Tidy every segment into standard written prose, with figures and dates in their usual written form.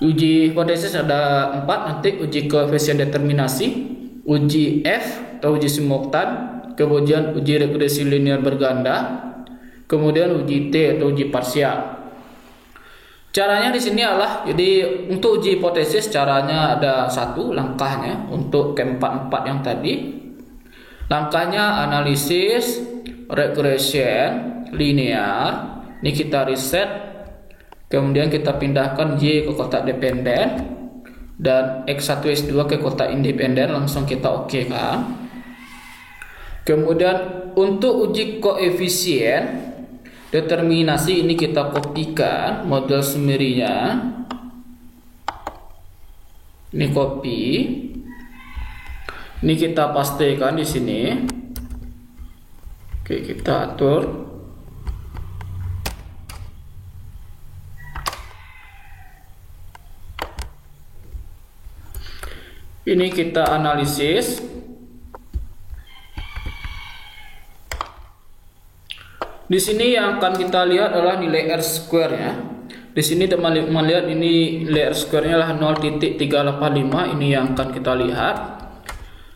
Uji hipotesis ada 4, nanti uji koefisien determinasi, uji F atau uji simultan, kemudian uji regresi linear berganda, kemudian uji T atau uji parsial. Caranya di sini adalah, jadi untuk uji hipotesis caranya ada satu langkahnya untuk keempat-empat yang tadi. Langkahnya analisis, regression, linear. Ini kita reset, kemudian kita pindahkan Y ke kotak dependen dan X1 X2 ke kotak independen, langsung kita oke kan. Kemudian untuk uji koefisien determinasi ini kita kopikan model summary-nya. Ini copy. Ini kita pastekan di sini. Oke, kita atur. Ini kita analisis. Di sini yang akan kita lihat adalah nilai R square-nya. Di sini teman-teman lihat ini nilai R square-nya adalah 0.385. Ini yang akan kita lihat.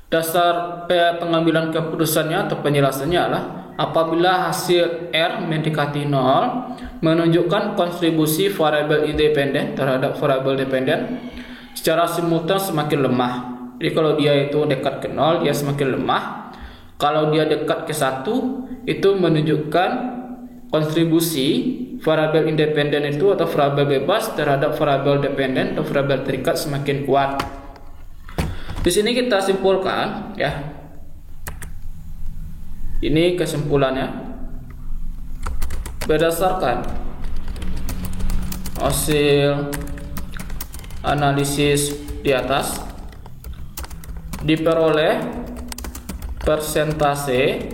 Dasar pengambilan keputusannya atau penjelasannya adalah apabila hasil R mendekati 0 menunjukkan kontribusi variabel independen terhadap variabel dependen secara simultan semakin lemah. Jadi kalau dia itu dekat ke 0, dia semakin lemah. Kalau dia dekat ke 1, itu menunjukkan kontribusi variabel independen itu atau variabel bebas terhadap variabel dependen atau variabel terikat semakin kuat. Di sini kita simpulkan ya. Ini kesimpulannya. Berdasarkan hasil analisis di atas diperoleh persentase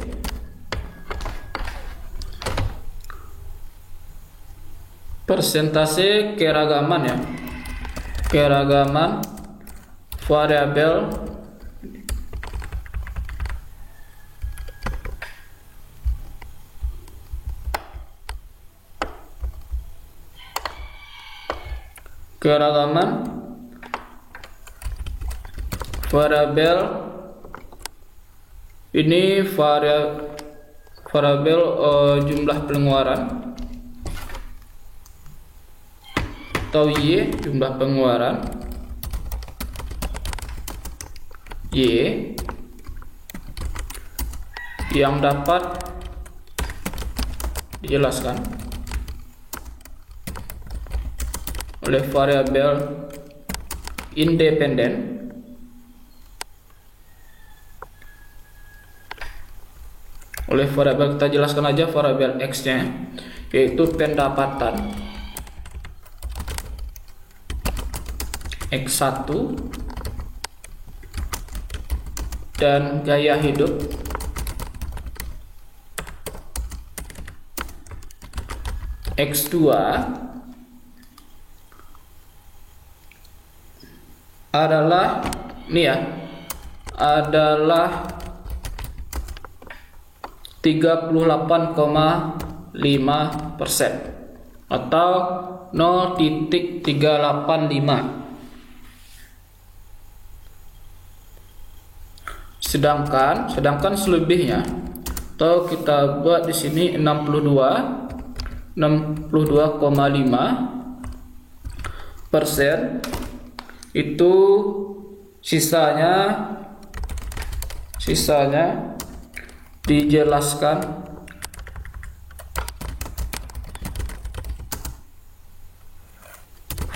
keragaman ya. Keragaman variabel ini variabel jumlah pengeluaran atau Y, jumlah pengeluaran Y yang dapat dijelaskan oleh variabel independen oleh variabel, kita jelaskan aja variabel X nya, yaitu pendapatan X1 dan gaya hidup X2 adalah ini ya, adalah 38,5% atau 0.385. Sedangkan selebihnya atau kita buat di sini 62,5% itu sisanya dijelaskan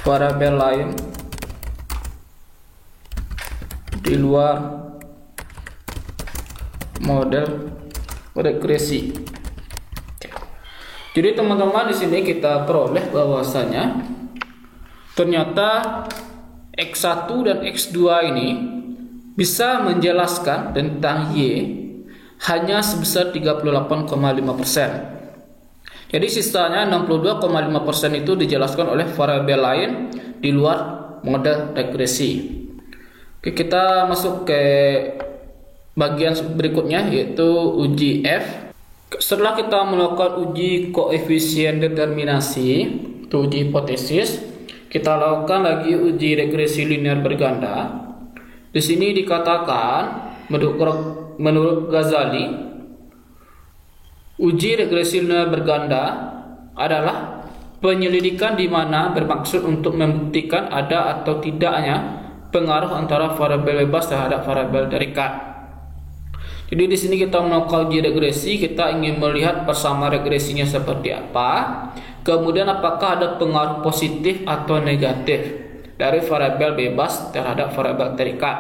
variabel lain di luar model regresi. Jadi teman-teman, di sini kita peroleh bahwasanya ternyata X1 dan X2 ini bisa menjelaskan tentang Y hanya sebesar 38,5%. Jadi sisanya 62,5% itu dijelaskan oleh variabel lain di luar model regresi. Oke, kita masuk ke bagian berikutnya, yaitu uji F. Setelah kita melakukan uji koefisien determinasi, itu uji hipotesis, Kita lakukan lagi uji regresi linear berganda. Di sini dikatakan menurut Ghazali, uji regresi linear berganda adalah penyelidikan di mana bermaksud untuk membuktikan ada atau tidaknya pengaruh antara variabel bebas terhadap variabel terikat. Jadi di sini kita melakukan uji regresi, kita ingin melihat persamaan regresinya seperti apa, kemudian apakah ada pengaruh positif atau negatif dari variabel bebas terhadap variabel terikat.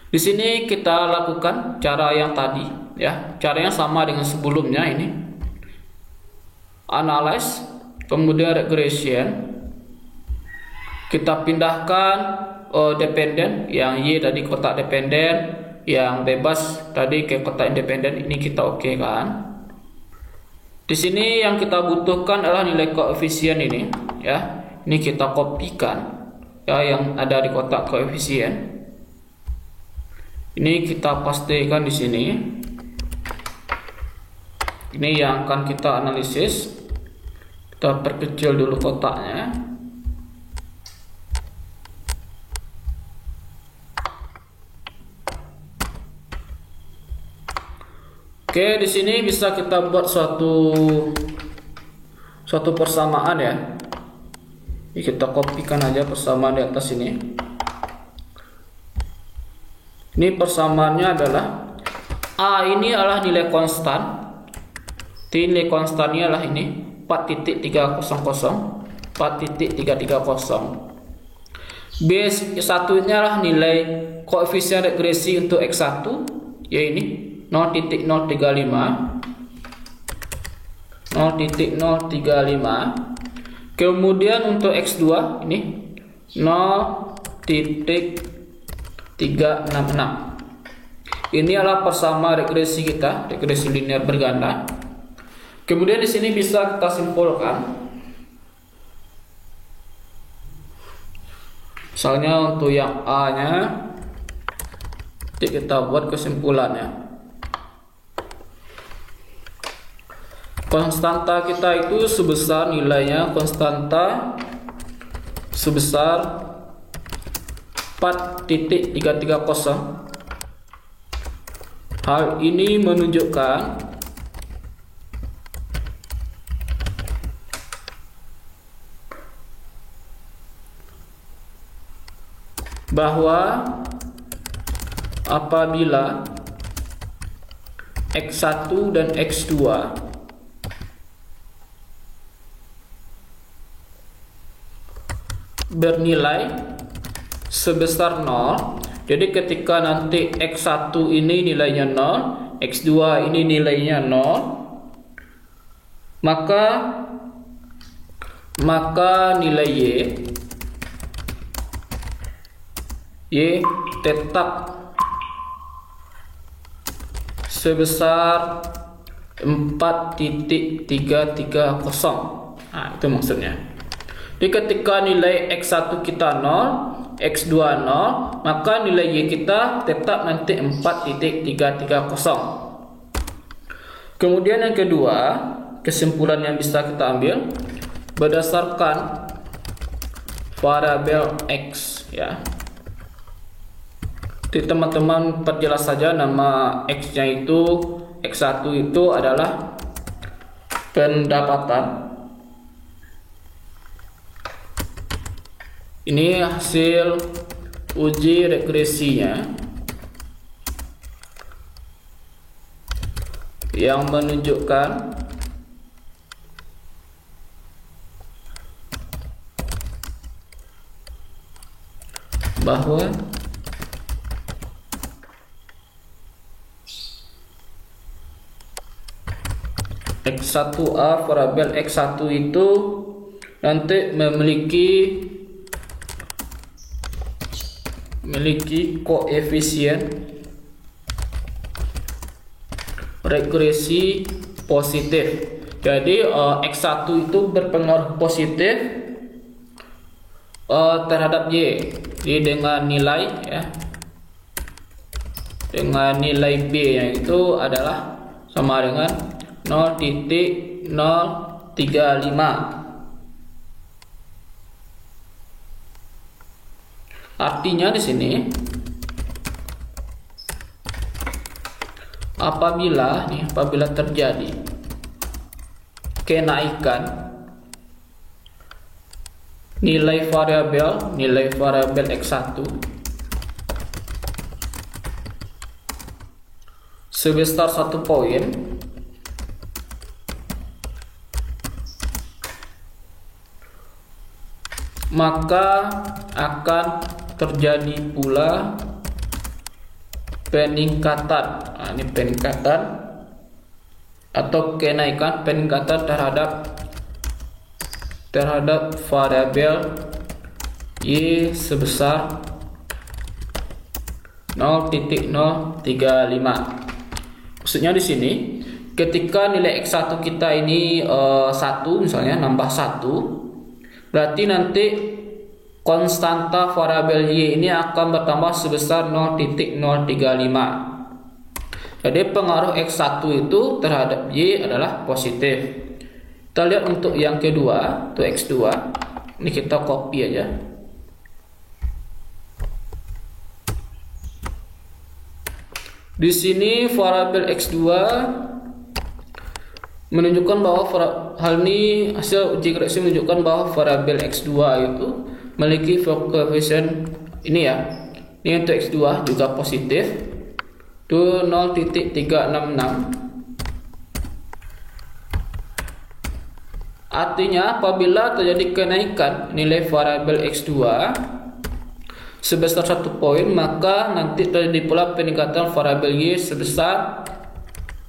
Di sini kita lakukan cara yang tadi, ya, cara yang sama dengan sebelumnya ini. Analyze, kemudian regression. Kita pindahkan dependen, yang Y tadi kotak dependen, yang bebas tadi ke kotak independen. Ini kita oke kan? Di sini yang kita butuhkan adalah nilai koefisien ini, ya. Ini kita kopikan, ya, yang ada di kotak koefisien. Ini kita pastikan di sini. Ini yang akan kita analisis. Kita perkecil dulu kotaknya. Oke, di sini bisa kita buat suatu persamaan, ya. Ini kita kopikan aja persamaan di atas ini. Ini persamaannya adalah A ini adalah nilai konstan. Nilai konstannya adalah ini 4.300, 4.330. B1 ini adalah nilai koefisien regresi untuk X1, ya ini 0.035. Kemudian untuk X2 ini 0.366. Ini adalah persamaan regresi kita, regresi linear berganda. Kemudian di sini bisa kita simpulkan. Misalnya untuk yang A-nya, kita buat kesimpulannya. Konstanta kita itu sebesar nilainya, konstanta sebesar 4.330. Hal ini menunjukkan bahwa apabila X1 dan X2 bernilai sebesar 0, jadi ketika nanti X1 ini nilainya 0, X2 ini nilainya 0, maka nilai Y tetap sebesar 4.330. Nah, itu maksudnya. Jadi ketika nilai X1 kita 0, X2 0, maka nilai Y kita tetap nanti 4.330. Kemudian yang kedua, kesimpulan yang bisa kita ambil berdasarkan variabel X, ya. Jadi teman-teman perjelas saja nama X-nya itu, X1 itu adalah pendapatan. Ini hasil uji regresinya yang menunjukkan bahwa X1A, variabel X1 itu nanti memiliki koefisien regresi positif. Jadi X1 itu berpengaruh positif terhadap Y. Jadi dengan nilai, ya, dengan nilai B yang itu adalah sama dengan 0.035. Artinya di sini apabila terjadi kenaikan nilai variabel X1 sebesar 1 poin, maka akan terjadi pula peningkatan. Ini peningkatan atau kenaikan peningkatan terhadap variabel Y sebesar 0.035. Maksudnya di sini ketika nilai X1 kita ini 1 misalnya, nambah 1, berarti nanti konstanta variabel Y ini akan bertambah sebesar 0.035. Jadi pengaruh X1 itu terhadap Y adalah positif. Kita lihat untuk yang kedua, untuk X2. Ini kita copy aja. Di sini variabel X2 menunjukkan bahwa hasil uji koreksi menunjukkan bahwa variabel X2 itu memiliki koefisien ini ya. Ini untuk X2 juga positif. Itu 0.366. Artinya apabila terjadi kenaikan nilai variabel X2 sebesar 1 poin, maka nanti terjadi pula peningkatan variabel Y sebesar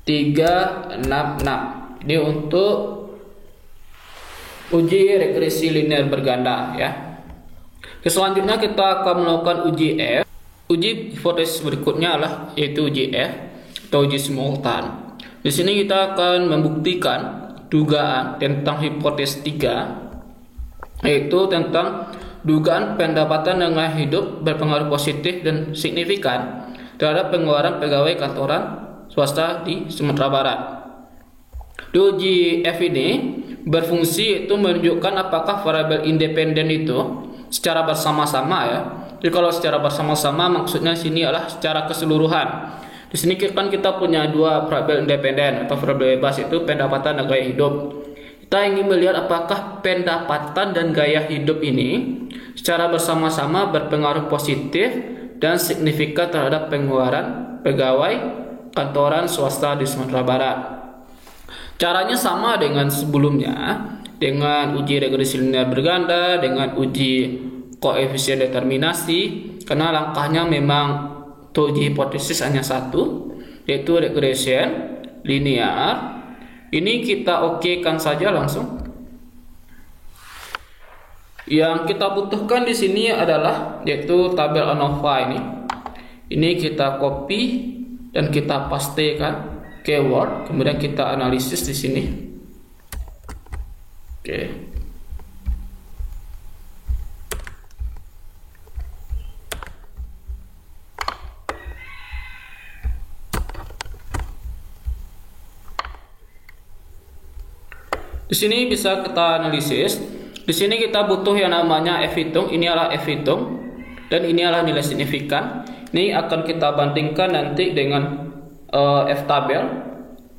366. Ini untuk uji regresi linear berganda ya. Selanjutnya kita akan melakukan uji F. Uji hipotesis berikutnya adalah yaitu uji F atau uji simultan. Di sini kita akan membuktikan dugaan tentang hipotesis 3, yaitu tentang dugaan pendapatan dengan hidup berpengaruh positif dan signifikan terhadap pengeluaran pegawai kantoran swasta di Sumatera Barat. Di uji F ini berfungsi itu menunjukkan apakah variabel independen itu secara bersama-sama ya. Jadi kalau secara bersama-sama maksudnya sini adalah secara keseluruhan. Di sini kan kita punya dua variabel independen atau variabel bebas, itu pendapatan dan gaya hidup. Kita ingin melihat apakah pendapatan dan gaya hidup ini secara bersama-sama berpengaruh positif dan signifikan terhadap pengeluaran pegawai kantoran swasta di Sumatera Barat. Caranya sama dengan sebelumnya, dengan uji regresi linear berganda, dengan uji koefisien determinasi, karena langkahnya memang untuk uji hipotesis hanya satu, yaitu regression linear. Ini kita okekan saja langsung. Yang kita butuhkan di sini adalah yaitu tabel ANOVA ini. Ini kita copy dan kita pastekan ke Word, kemudian kita analisis di sini. Oke. Di sini bisa kita analisis. Di sini kita butuh yang namanya F hitung. Ini adalah F hitung dan ini adalah nilai signifikan. Ini akan kita bandingkan nanti dengan F tabel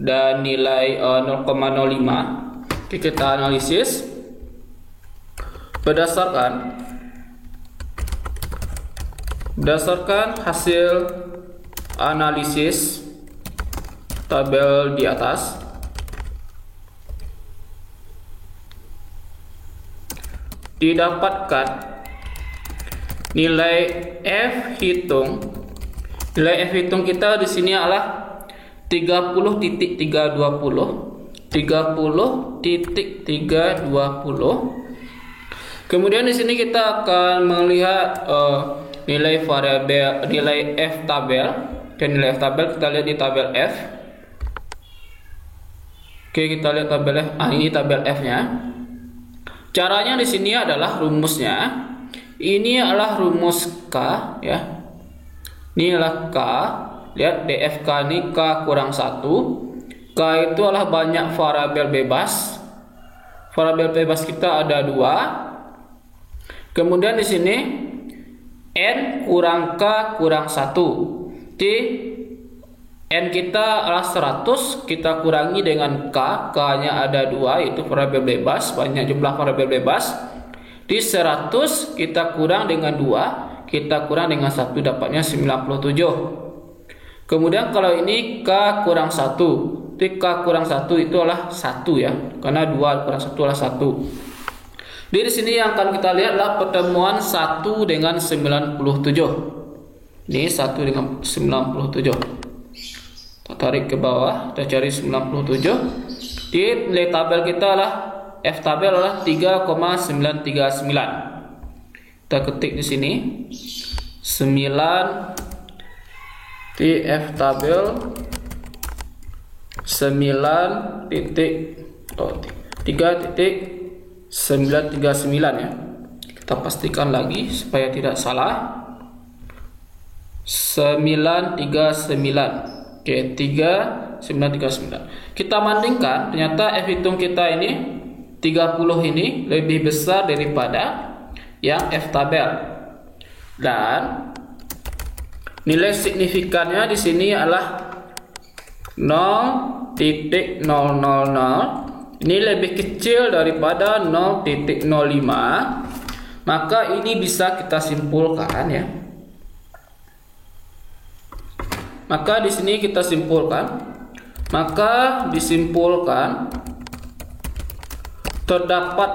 dan nilai 0,05. Oke, kita analisis berdasarkan hasil analisis tabel di atas. Didapatkan nilai F hitung. Nilai F hitung kita di sini adalah 30.320. 30.320. Kemudian di sini kita akan melihat nilai variabel, nilai F tabel dan nilai F tabel. Kita lihat di tabel F. Oke, kita lihat tabel F. Ini tabel F-nya. Caranya di sini adalah rumusnya. Ini adalah rumus K ya. Ini adalah K. Lihat DFK ini K kurang 1. K itu adalah banyak variabel bebas. Variabel bebas kita ada 2. Kemudian di sini N kurang K kurang 1. Jadi N kita adalah 100, kita kurangi dengan K, K-nya ada 2, yaitu variabel bebas, banyak jumlah variabel bebas. Di 100 kita kurang dengan 2, kita kurang dengan 1, dapatnya 97. Kemudian kalau ini K kurang 1, jadi K kurang 1 itu adalah 1 ya, karena 2 kurang 1 adalah 1. Di sini yang akan kita lihat adalah pertemuan 1 dengan 97. Ini 1 dengan 97. Kita tarik ke bawah, kita cari 97. Di nilai tabel kita adalah F tabel adalah 3,939. Kita ketik di sini 9 di F tabel 3.939 ya. Kita pastikan lagi supaya tidak salah. 939. Oke, 3.939. Kita bandingkan, ternyata F hitung kita ini 30 ini lebih besar daripada yang F tabel. Dan nilai signifikannya di sini adalah 0.000. Ini lebih kecil daripada 0.05. Maka ini bisa kita simpulkan ya. Maka di sini kita simpulkan. Maka disimpulkan terdapat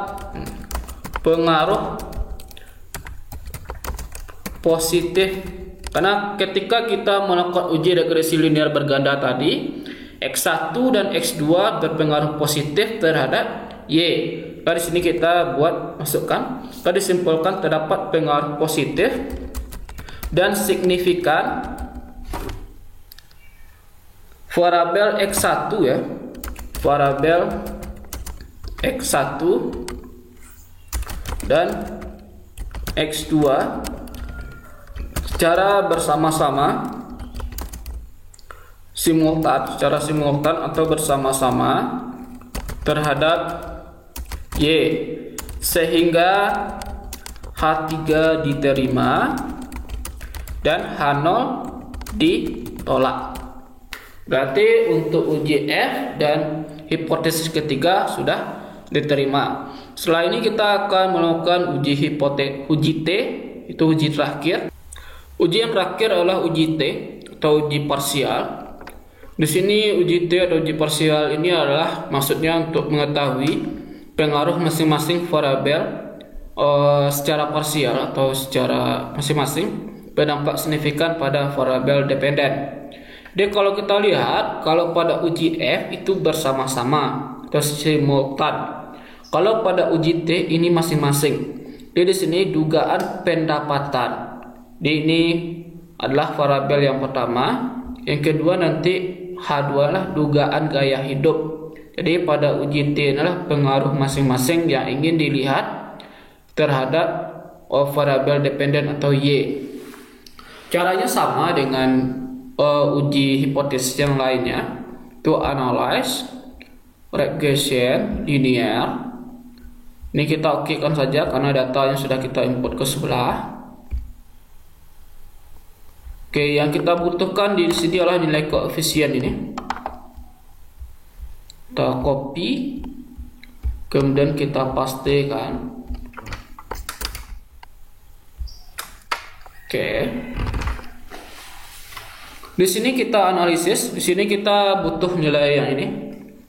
pengaruh positif, karena ketika kita melakukan uji regresi linear berganda tadi, X1 dan X2 berpengaruh positif terhadap Y. Dari sini kita buat masukkan, kita disimpulkan terdapat pengaruh positif dan signifikan variabel X1 ya, variabel X1 dan X2 secara bersama-sama, secara simultan atau bersama-sama terhadap Y, sehingga H3 diterima dan H0 ditolak. Berarti untuk uji F dan hipotesis ketiga sudah diterima. Setelah ini kita akan melakukan uji T, itu uji terakhir. Uji yang terakhir adalah uji T atau uji parsial. Di sini uji T atau uji parsial ini adalah maksudnya untuk mengetahui pengaruh masing-masing variabel secara parsial atau secara masing-masing berdampak signifikan pada variabel dependen. Jadi kalau kita lihat, kalau pada uji F itu bersama-sama atau simultan. Kalau pada uji T ini masing-masing. Jadi di sini dugaan pendapatan. Jadi ini adalah variabel yang pertama. Yang kedua nanti H2 lah dugaan gaya hidup. Jadi pada uji T adalah pengaruh masing-masing yang ingin dilihat terhadap variabel dependen atau Y. Caranya sama dengan uji hipotesis yang lainnya, itu analyze, regression, linear. Ini kita okekan saja karena datanya sudah kita input ke sebelah. Oke, yang kita butuhkan di sini adalah nilai koefisien ini. Kita copy, kemudian kita pastekan. Oke. Di sini kita analisis, di sini kita butuh nilai yang ini,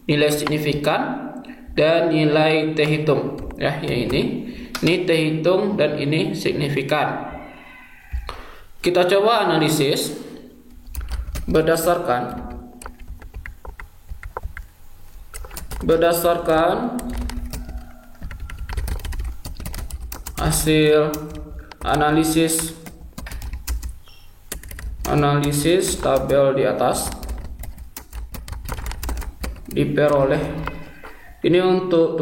nilai signifikan dan nilai T hitung, ya, yang ini T hitung dan ini signifikan. Kita coba analisis berdasarkan hasil analisis tabel di atas diperoleh. Ini untuk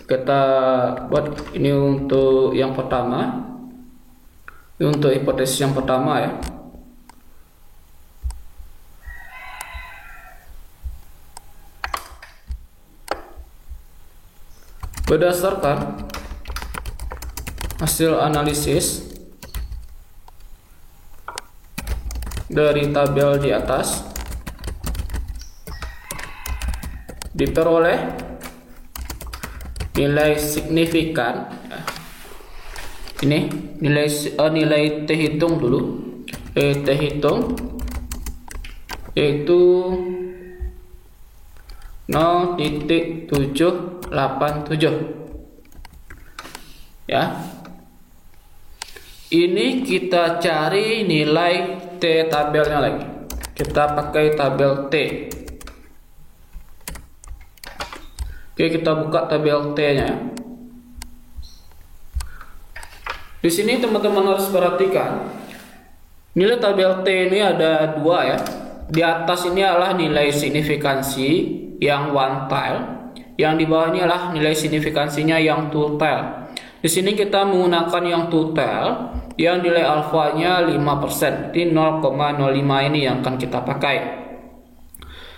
kita buat ini untuk yang pertama, ini untuk hipotesis yang pertama ya. Berdasarkan hasil analisis dari tabel di atas diperoleh nilai signifikan. Ini nilai T hitung dulu. T hitung yaitu 0.787 ya. Ini kita cari nilai T tabelnya lagi. Kita pakai tabel T. Oke, kita buka tabel T-nya. Di sini teman-teman harus perhatikan nilai tabel T ini ada dua ya. Di atas ini adalah nilai signifikansi yang one tile, yang di bawah ini adalah nilai signifikansinya yang two tile. Di sini kita menggunakan yang two tile yang nilai alfanya 5%, di 0,05 ini yang akan kita pakai.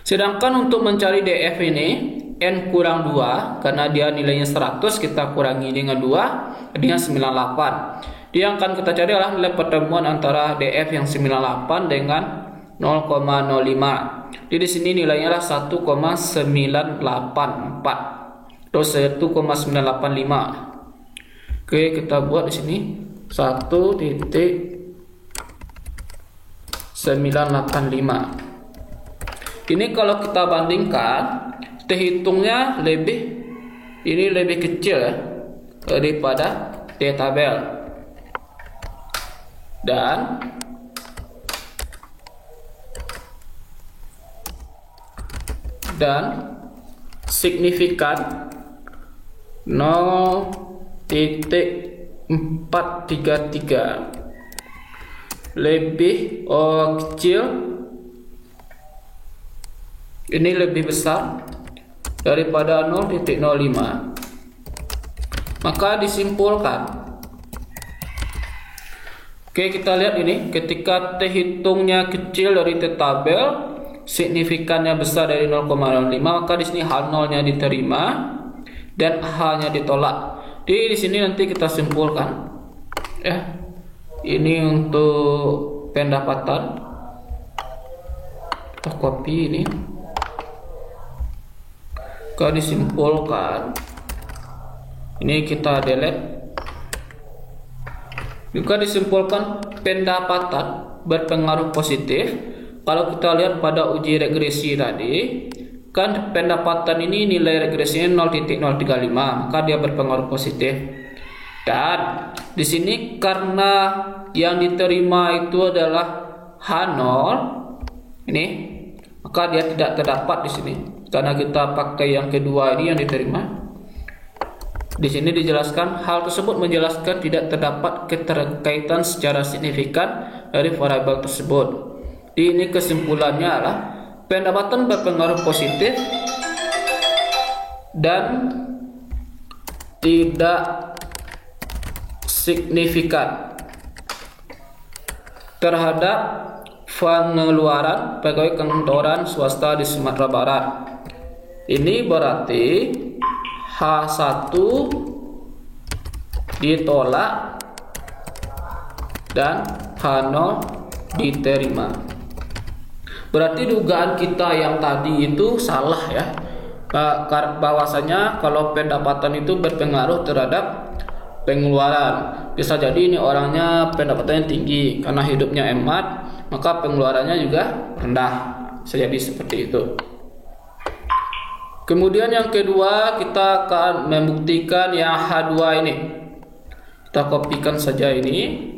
Sedangkan untuk mencari DF ini N kurang 2, karena dia nilainya 100, kita kurangi dengan 2, dengan 98. Dia yang akan kita cari adalah nilai pertemuan antara DF yang 98 dengan 0,05. Jadi di sini nilainya adalah 1,984. Terus 1,985. Oke, kita buat di sini 1,985. Ini kalau kita bandingkan, T hitungnya lebih kecil ya daripada T tabel. Dan signifikan 0.433 lebih kecil, ini lebih besar daripada 0.05. Maka disimpulkan, oke, kita lihat ini, ketika T hitungnya kecil dari T tabel, signifikannya besar dari 0,05, maka di sini H0-nya diterima dan H-nya ditolak. Jadi di sini nanti kita simpulkan ya. Ini untuk pendapatan. Kita copy ini. Kita disimpulkan. Ini kita delete. Juga disimpulkan pendapatan berpengaruh positif. Kalau kita lihat pada uji regresi tadi, kan pendapatan ini nilai regresinya 0.035, maka dia berpengaruh positif. Dan di sini karena yang diterima itu adalah H0 ini, maka dia tidak terdapat di sini. Karena kita pakai yang kedua ini yang diterima. Di sini dijelaskan hal tersebut menjelaskan tidak terdapat keterkaitan secara signifikan dari variabel tersebut. Ini kesimpulannya adalah pendapatan berpengaruh positif dan tidak signifikan terhadap pengeluaran pegawai kantoran swasta di Sumatera Barat. Ini berarti H1 ditolak dan H0 diterima. Berarti dugaan kita yang tadi itu salah ya. Bahwasanya kalau pendapatan itu berpengaruh terhadap pengeluaran. Bisa jadi ini orangnya pendapatannya tinggi karena hidupnya hemat, maka pengeluarannya juga rendah. Bisa jadi seperti itu. Kemudian yang kedua, kita akan membuktikan yang H2 ini. Kita kopikan saja ini.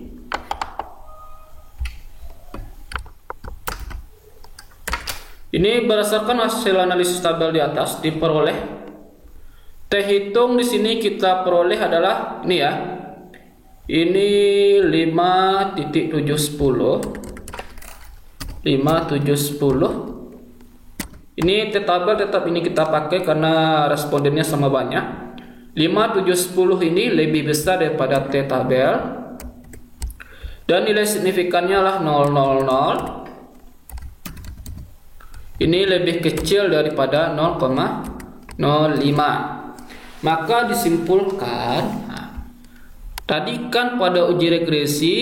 Ini berdasarkan hasil analisis tabel di atas diperoleh T hitung di sini kita peroleh adalah ini ya. Ini 5.710. Ini T tabel tetap ini kita pakai karena respondennya sama banyak. 5.710 ini lebih besar daripada T tabel. Dan nilai signifikannya lah 0,00. Ini lebih kecil daripada 0,05. Maka disimpulkan, tadi kan pada uji regresi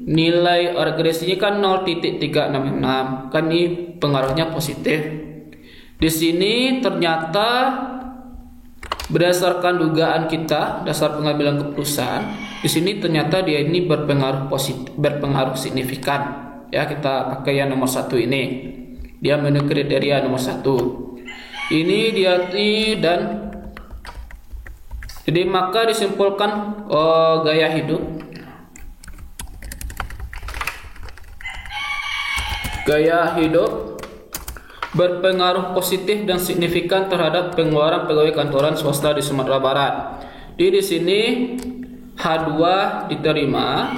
nilai regresinya kan 0,366, kan ini pengaruhnya positif. Di sini ternyata berdasarkan dugaan kita, dasar pengambilan keputusan, di sini ternyata dia ini berpengaruh positif, berpengaruh signifikan. Ya, kita pakai yang nomor 1 ini. Dia memenuhi kriteria nomor 1. Ini dia dan jadi maka disimpulkan gaya hidup berpengaruh positif dan signifikan terhadap pengeluaran pegawai kantoran swasta di Sumatera Barat. Di sini H2 diterima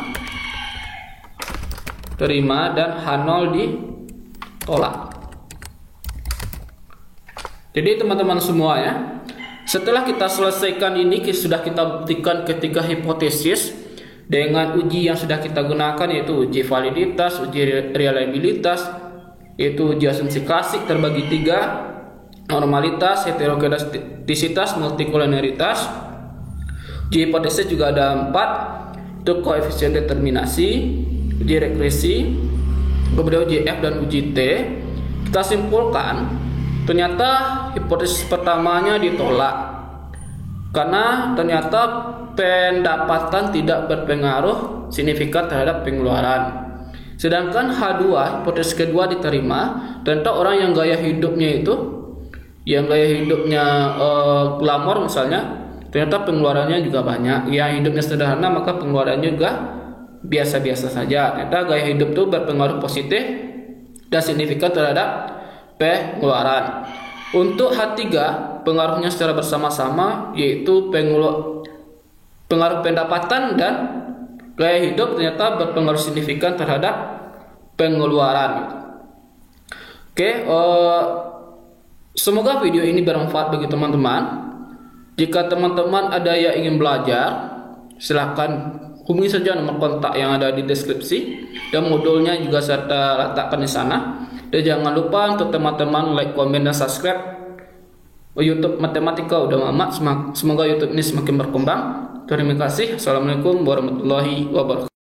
dan H0 ditolak. Jadi teman-teman semua ya, setelah kita selesaikan ini, sudah kita buktikan ketiga hipotesis dengan uji yang sudah kita gunakan, yaitu uji validitas, uji reliabilitas, yaitu uji asumsi klasik terbagi 3, normalitas, heterogenisitas, multikolonialitas. Uji hipotesis juga ada 4, itu koefisien determinasi, uji regresi, kemudian uji F dan uji T. Kita simpulkan ternyata hipotesis pertamanya ditolak karena ternyata pendapatan tidak berpengaruh signifikan terhadap pengeluaran. Sedangkan H2 hipotesis kedua diterima, ternyata orang yang gaya hidupnya glamor misalnya, ternyata pengeluarannya juga banyak. Yang hidupnya sederhana maka pengeluarannya juga biasa-biasa saja. Ternyata gaya hidup itu berpengaruh positif dan signifikan terhadap pengeluaran. Untuk H3 pengaruhnya secara bersama-sama, yaitu pengaruh pendapatan dan gaya hidup ternyata berpengaruh signifikan terhadap pengeluaran. Oke, semoga video ini bermanfaat bagi teman-teman. Jika teman-teman ada yang ingin belajar, silahkan hubungi saja nomor kontak yang ada di deskripsi, dan modulnya juga saya letakkan di sana. Dan jangan lupa untuk teman-teman like, komen, dan subscribe YouTube Matematika Udah Mamat. Semoga YouTube ini semakin berkembang. Terima kasih. Assalamualaikum warahmatullahi wabarakatuh.